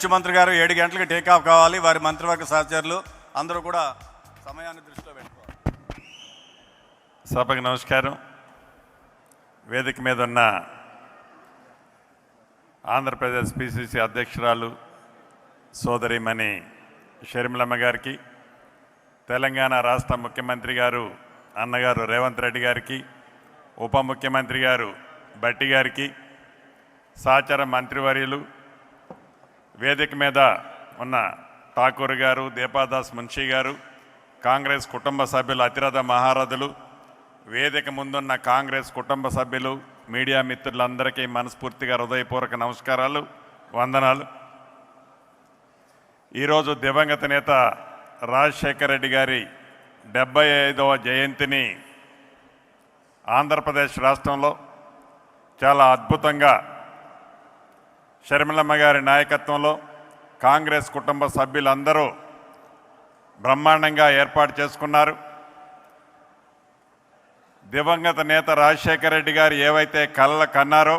ముఖ్యమంత్రి గారు 7 గంటలకు టేకాఫ్ కావాలి. వారి మంత్రివర్గ సహచరులు అందరూ కూడా సమయాన్ని దృష్టిలో పెట్టుకోవాలి. సభకు నమస్కారం. వేదిక మీద ఉన్న ఆంధ్రప్రదేశ్ పిసిసి అధ్యక్షురాలు సోదరిమణి షర్మిలమ్మ గారికి, తెలంగాణ రాష్ట్ర ముఖ్యమంత్రి గారు అన్నగారు రేవంత్ రెడ్డి గారికి, ఉప ముఖ్యమంత్రి గారు బట్టి గారికి, సహచర మంత్రివర్యులు, వేదిక మీద ఉన్న ఠాకూర్ గారు, దీపాదాస్ మున్షి గారు, కాంగ్రెస్ కుటుంబ సభ్యులు, అతిరథ మహారథులు, వేదిక ముందున్న కాంగ్రెస్ కుటుంబ సభ్యులు, మీడియా మిత్రులందరికీ మనస్ఫూర్తిగా హృదయపూర్వక నమస్కారాలు, వందనాలు. ఈరోజు దివంగత నేత రాజశేఖర రెడ్డి గారి 75వ జయంతిని ఆంధ్రప్రదేశ్ రాష్ట్రంలో చాలా అద్భుతంగా షర్మిలమ్మ గారి నాయకత్వంలో కాంగ్రెస్ కుటుంబ సభ్యులందరూ బ్రహ్మాండంగా ఏర్పాటు చేసుకున్నారు. దివంగత నేత రాజశేఖర రెడ్డి గారు ఏవైతే కలలు కన్నారో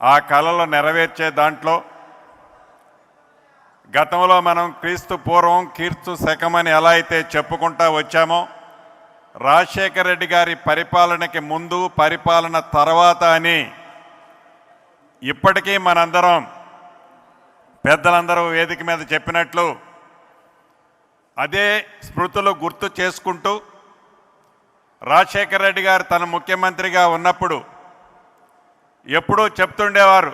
ఆ కలలు నెరవేర్చే దాంట్లో గతంలో మనం క్రీస్తు పూర్వం కీర్తు శకమని ఎలా అయితే చెప్పుకుంటా వచ్చామో, రాజశేఖర రెడ్డి గారి పరిపాలనకి ముందు, పరిపాలన తర్వాత అని ఇప్పటికీ మనందరం పెద్దలందరూ వేదిక మీద చెప్పినట్లు అదే స్మృతులు గుర్తు చేసుకుంటూ, రాజశేఖర రెడ్డి గారు తన ముఖ్యమంత్రిగా ఉన్నప్పుడు ఎప్పుడూ చెప్తుండేవారు,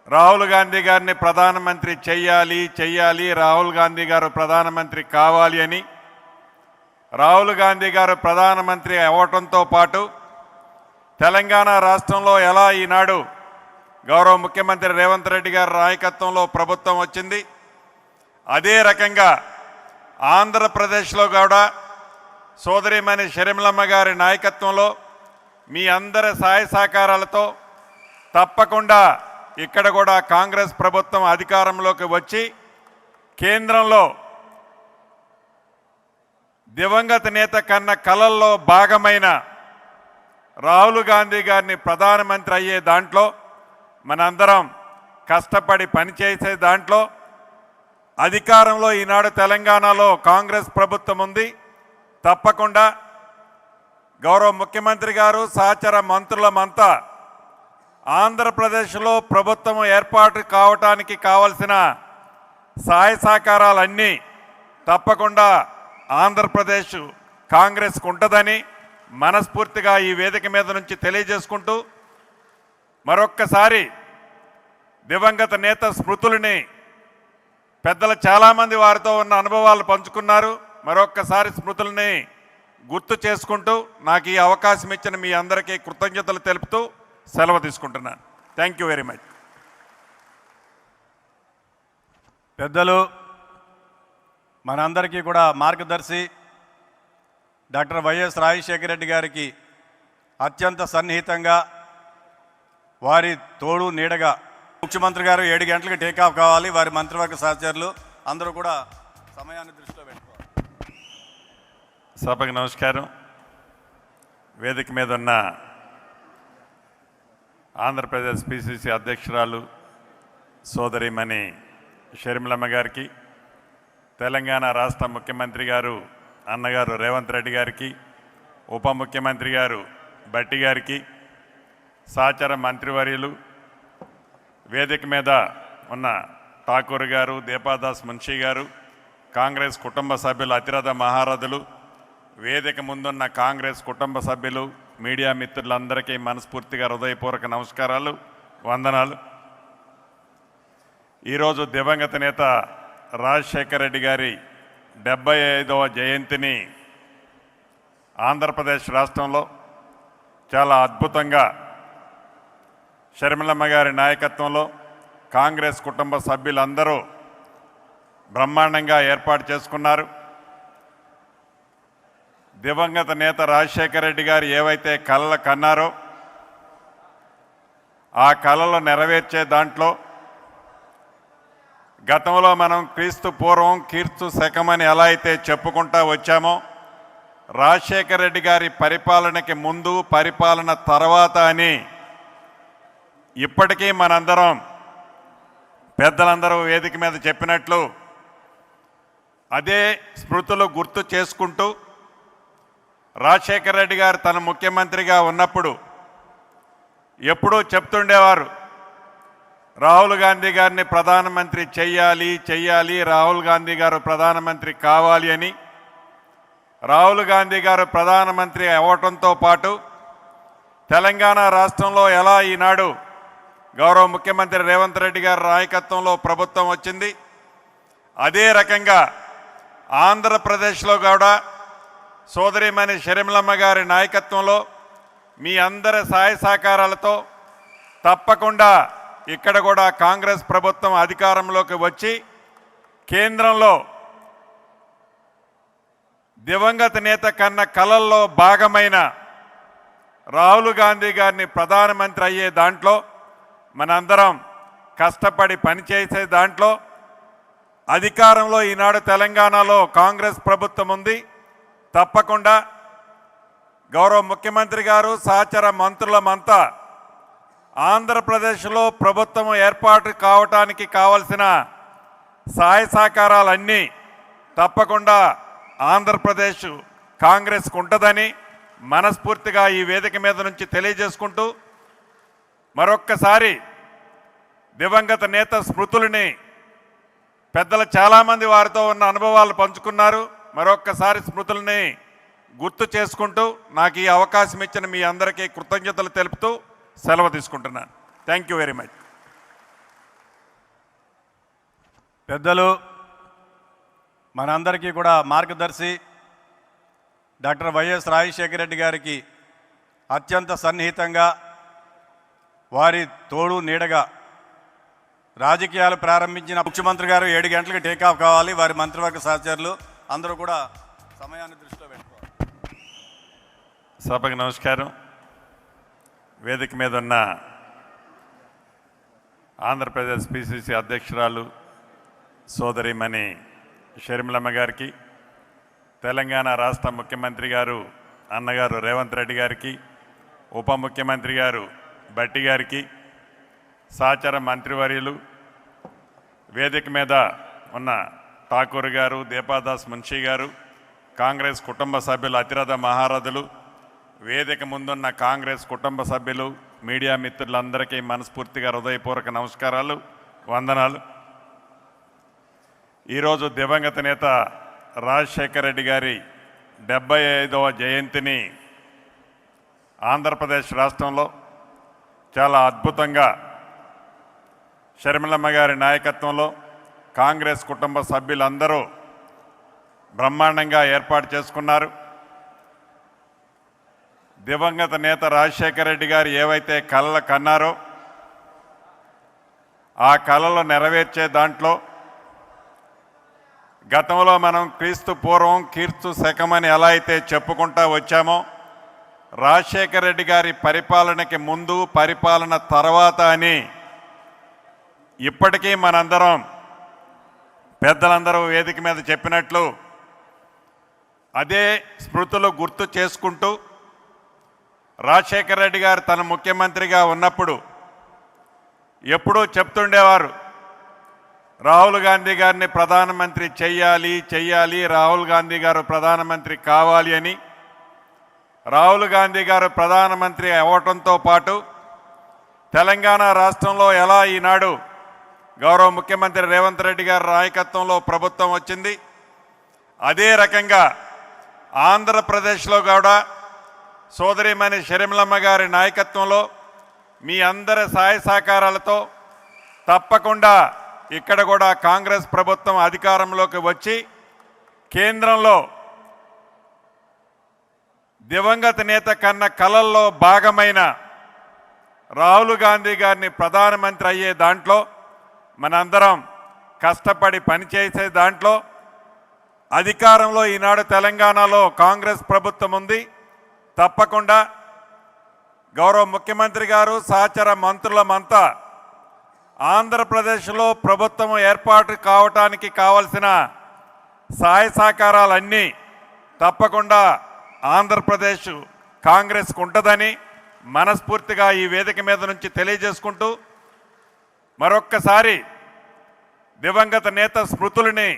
రాహుల్ గాంధీ గారిని ప్రధానమంత్రి చెయ్యాలి, రాహుల్ గాంధీ గారు ప్రధానమంత్రి కావాలి అని. రాహుల్ గాంధీ గారు ప్రధానమంత్రి అవ్వటంతో పాటు తెలంగాణ రాష్ట్రంలో ఎలా ఈనాడు గౌరవ ముఖ్యమంత్రి రేవంత్ రెడ్డి గారి నాయకత్వంలో ప్రభుత్వం వచ్చింది, అదే రకంగా ఆంధ్రప్రదేశ్లో కూడా సోదరిమణి షర్మిలమ్మ గారి నాయకత్వంలో మీ అందరి సహాయ సహకారాలతో తప్పకుండా ఇక్కడ కూడా కాంగ్రెస్ ప్రభుత్వం అధికారంలోకి వచ్చి కేంద్రంలో దివంగత నేత కన్న కలల్లో భాగమైన రాహుల్ గాంధీ గారిని ప్రధానమంత్రి అయ్యే దాంట్లో మనందరం కష్టపడి పనిచేసే దాంట్లో అధికారంలో ఈనాడు తెలంగాణలో కాంగ్రెస్ ప్రభుత్వం ఉంది. తప్పకుండా గౌరవ ముఖ్యమంత్రి గారు సహచర మంత్రులమంతా ఆంధ్రప్రదేశ్లో ప్రభుత్వం ఏర్పాటు కావటానికి కావలసిన సహాయ సహకారాలన్నీ తప్పకుండా ఆంధ్రప్రదేశ్ కాంగ్రెస్కు ఉంటుందని మనస్ఫూర్తిగా ఈ వేదిక మీద నుంచి తెలియజేసుకుంటూ, మరొక్కసారి దివంగత నేత స్మృతులని పెద్దలు చాలామంది వారితో ఉన్న అనుభవాలు పంచుకున్నారు. మరొక్కసారి స్మృతులని గుర్తు చేసుకుంటూ నాకు ఈ అవకాశం ఇచ్చిన మీ అందరికీ కృతజ్ఞతలు తెలుపుతూ సెలవు తీసుకుంటున్నాను. Thank you very much. పెద్దలు మనందరికీ కూడా మార్గదర్శి డాక్టర్ వైఎస్ రాజశేఖర రెడ్డి గారికి అత్యంత సన్నిహితంగా, వారి తోడు నీడగా ముఖ్యమంత్రి గారు 7 గంటలకు టేకాఫ్ కావాలి. వారి మంత్రివర్గ సహచరులు అందరూ కూడా సమయాన్ని దృష్టిలో పెట్టుకోవాలి. సభకు నమస్కారం. వేదిక మీద ఉన్న ఆంధ్రప్రదేశ్ పిసిసి అధ్యక్షురాలు సోదరిమణి షర్మిలమ్మ గారికి, తెలంగాణ రాష్ట్ర ముఖ్యమంత్రి గారు అన్నగారు రేవంత్ రెడ్డి గారికి, ఉప ముఖ్యమంత్రి గారు బట్టి గారికి, సహచర మంత్రివర్యులు, వేదిక మీద ఉన్న ఠాకూర్ గారు, దీపాదాస్ మున్షి గారు, కాంగ్రెస్ కుటుంబ సభ్యులు, అతిరథ మహారథులు, వేదిక ముందున్న కాంగ్రెస్ కుటుంబ సభ్యులు, మీడియా మిత్రులందరికీ మనస్ఫూర్తిగా హృదయపూర్వక నమస్కారాలు, వందనాలు. ఈరోజు దివంగత నేత రాజశేఖర రెడ్డి గారి 75వ జయంతిని ఆంధ్రప్రదేశ్ రాష్ట్రంలో చాలా అద్భుతంగా షర్మిలమ్మ గారి నాయకత్వంలో కాంగ్రెస్ కుటుంబ సభ్యులందరూ బ్రహ్మాండంగా ఏర్పాటు చేసుకున్నారు. దివంగత నేత రాజశేఖర రెడ్డి గారు ఏవైతే కలలు కన్నారో ఆ కలలు నెరవేర్చే దాంట్లో గతంలో మనం క్రీస్తు పూర్వం కీర్తు శకమని ఎలా అయితే చెప్పుకుంటా వచ్చామో, రాజశేఖర రెడ్డి గారి పరిపాలనకి ముందు, పరిపాలన తర్వాత అని ఇప్పటికీ మనందరం పెద్దలందరూ వేదిక మీద చెప్పినట్లు అదే స్మృతులు గుర్తు చేసుకుంటూ రాజశేఖర రెడ్డి గారు తన ముఖ్యమంత్రిగా ఉన్నప్పుడు ఎప్పుడూ చెప్తుండేవారు, రాహుల్ గాంధీ గారిని ప్రధానమంత్రి చెయ్యాలి, రాహుల్ గాంధీ గారు ప్రధానమంత్రి కావాలి అని. రాహుల్ గాంధీ గారు ప్రధానమంత్రి అవ్వటంతో పాటు తెలంగాణ రాష్ట్రంలో ఎలా ఈనాడు గౌరవ ముఖ్యమంత్రి రేవంత్ రెడ్డి గారి నాయకత్వంలో ప్రభుత్వం వచ్చింది, అదే రకంగా ఆంధ్రప్రదేశ్లో కూడా సోదరిమణి షర్మిలమ్మ గారి నాయకత్వంలో మీ అందరి సహాయ సహకారాలతో తప్పకుండా ఇక్కడ కూడా కాంగ్రెస్ ప్రభుత్వం అధికారంలోకి వచ్చి కేంద్రంలో దివంగత నేత కన్న కలల్లో భాగమైన రాహుల్ గాంధీ గారిని ప్రధానమంత్రి అయ్యే దాంట్లో మనందరం కష్టపడి పనిచేసే దాంట్లో అధికారంలో ఈనాడు తెలంగాణలో కాంగ్రెస్ ప్రభుత్వం ఉంది. తప్పకుండా గౌరవ ముఖ్యమంత్రి గారు సహచర మంత్రులమంతా ఆంధ్రప్రదేశ్లో ప్రభుత్వం ఏర్పాటు కావటానికి కావలసిన సహాయ సహకారాలన్నీ తప్పకుండా ఆంధ్రప్రదేశ్ కాంగ్రెస్కు ఉంటుందని మనస్ఫూర్తిగా ఈ వేదిక మీద నుంచి తెలియజేసుకుంటూ మరొక్కసారి దివంగత నేత స్మృతులని పెద్దలు చాలామంది వారితో ఉన్న అనుభవాలు పంచుకున్నారు. మరొక్కసారి స్మృతులని గుర్తు చేసుకుంటూ నాకు ఈ అవకాశం ఇచ్చిన మీ అందరికీ కృతజ్ఞతలు తెలుపుతూ సెలవు తీసుకుంటున్నాను. Thank you very much. పెద్దలు మనందరికీ కూడా మార్గదర్శి డాక్టర్ వైఎస్ రాజశేఖర రెడ్డి గారికి అత్యంత సన్నిహితంగా వారి తోడు నీడగా రాజకీయాలు ప్రారంభించిన ముఖ్యమంత్రి గారు 7 గంటలకు టేకాఫ్ కావాలి. వారి మంత్రివర్గ సహచరులు అందరూ కూడా సమయాన్ని దృష్టిలో పెట్టుకోవాలి. సభకు నమస్కారం. వేదిక మీద ఉన్న ఆంధ్రప్రదేశ్ పిసిసి అధ్యక్షురాలు సోదరిమణి షర్మిలమ్మ గారికి, తెలంగాణ రాష్ట్ర ముఖ్యమంత్రి గారు అన్నగారు రేవంత్ రెడ్డి గారికి, ఉప ముఖ్యమంత్రి గారు భట్టి గారికి, సహచర మంత్రివర్యులు, వేదిక మీద ఉన్న ఠాకూర్ గారు, దీపాదాస్ మున్షి గారు, కాంగ్రెస్ కుటుంబ సభ్యులు, అతిరథ మహారథులు, వేదిక ముందున్న కాంగ్రెస్ కుటుంబ సభ్యులు, మీడియా మిత్రులందరికీ మనస్ఫూర్తిగా హృదయపూర్వక నమస్కారాలు, వందనాలు. ఈరోజు దివంగత నేత రాజశేఖర రెడ్డి గారి 75వ జయంతిని ఆంధ్రప్రదేశ్ రాష్ట్రంలో చాలా అద్భుతంగా షర్మిలమ్మ గారి నాయకత్వంలో కాంగ్రెస్ కుటుంబ సభ్యులందరూ బ్రహ్మాండంగా ఏర్పాటు చేసుకున్నారు. దివంగత నేత రాజశేఖర రెడ్డి గారు ఏవైతే కలలు కన్నారో ఆ కలలు నెరవేర్చే దాంట్లో గతంలో మనం క్రీస్తు పూర్వం కీర్తు శకమని ఎలా అయితే చెప్పుకుంటా వచ్చామో రాజశేఖర రెడ్డి గారి పరిపాలనకి ముందు పరిపాలన తర్వాత అని ఇప్పటికీ మనందరం పెద్దలందరూ వేదిక మీద చెప్పినట్లు అదే స్మృతులు గుర్తు చేసుకుంటూ రాజశేఖర రెడ్డి గారు తన ముఖ్యమంత్రిగా ఉన్నప్పుడు ఎప్పుడూ చెప్తుండేవారు, రాహుల్ గాంధీ గారిని ప్రధానమంత్రి చెయ్యాలి, రాహుల్ గాంధీ గారు ప్రధానమంత్రి కావాలి అని. రాహుల్ గాంధీ గారు ప్రధానమంత్రి అవ్వటంతో పాటు తెలంగాణ రాష్ట్రంలో ఎలా ఈనాడు గౌరవ ముఖ్యమంత్రి రేవంత్ రెడ్డి గారి నాయకత్వంలో ప్రభుత్వం వచ్చింది, అదే రకంగా ఆంధ్రప్రదేశ్లో కూడా సోదరిమణి షర్మిలమ్మ గారి నాయకత్వంలో మీ అందరి సహాయ సహకారాలతో తప్పకుండా ఇక్కడ కూడా కాంగ్రెస్ ప్రభుత్వం అధికారంలోకి వచ్చి కేంద్రంలో దివంగత నేత కన్న కలల్లో భాగమైన రాహుల్ గాంధీ గారిని ప్రధానమంత్రి అయ్యే దాంట్లో మనందరం కష్టపడి పనిచేసే దాంట్లో అధికారంలో ఈనాడు తెలంగాణలో కాంగ్రెస్ ప్రభుత్వం ఉంది. తప్పకుండా గౌరవ ముఖ్యమంత్రి గారు సహచర మంత్రులమంతా ఆంధ్రప్రదేశ్లో ప్రభుత్వం ఏర్పాటు కావటానికి కావలసిన సహాయ సహకారాలన్నీ తప్పకుండా ఆంధ్రప్రదేశ్ కాంగ్రెస్కు ఉంటుందని మనస్ఫూర్తిగా ఈ వేదిక మీద నుంచి తెలియజేసుకుంటూ మరొక్కసారి దివంగత నేత స్మృతులని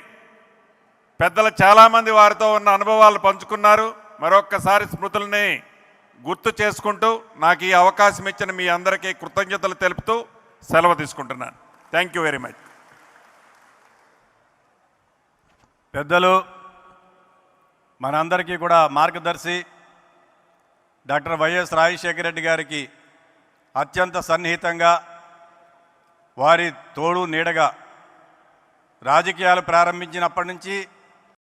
పెద్దలు చాలామంది వారితో ఉన్న అనుభవాలు పంచుకున్నారు. మరొక్కసారి స్మృతుల్ని గుర్తు చేసుకుంటూ నాకు ఈ అవకాశం ఇచ్చిన మీ అందరికీ కృతజ్ఞతలు తెలుపుతూ సెలవు తీసుకుంటున్నాను. Thank you very much. పెద్దలు మనందరికీ కూడా మార్గదర్శి డాక్టర్ వైఎస్ రాజశేఖర రెడ్డి గారికి అత్యంత సన్నిహితంగా వారి తోడు నీడగా రాజకీయాలు ప్రారంభించినప్పటి నుంచి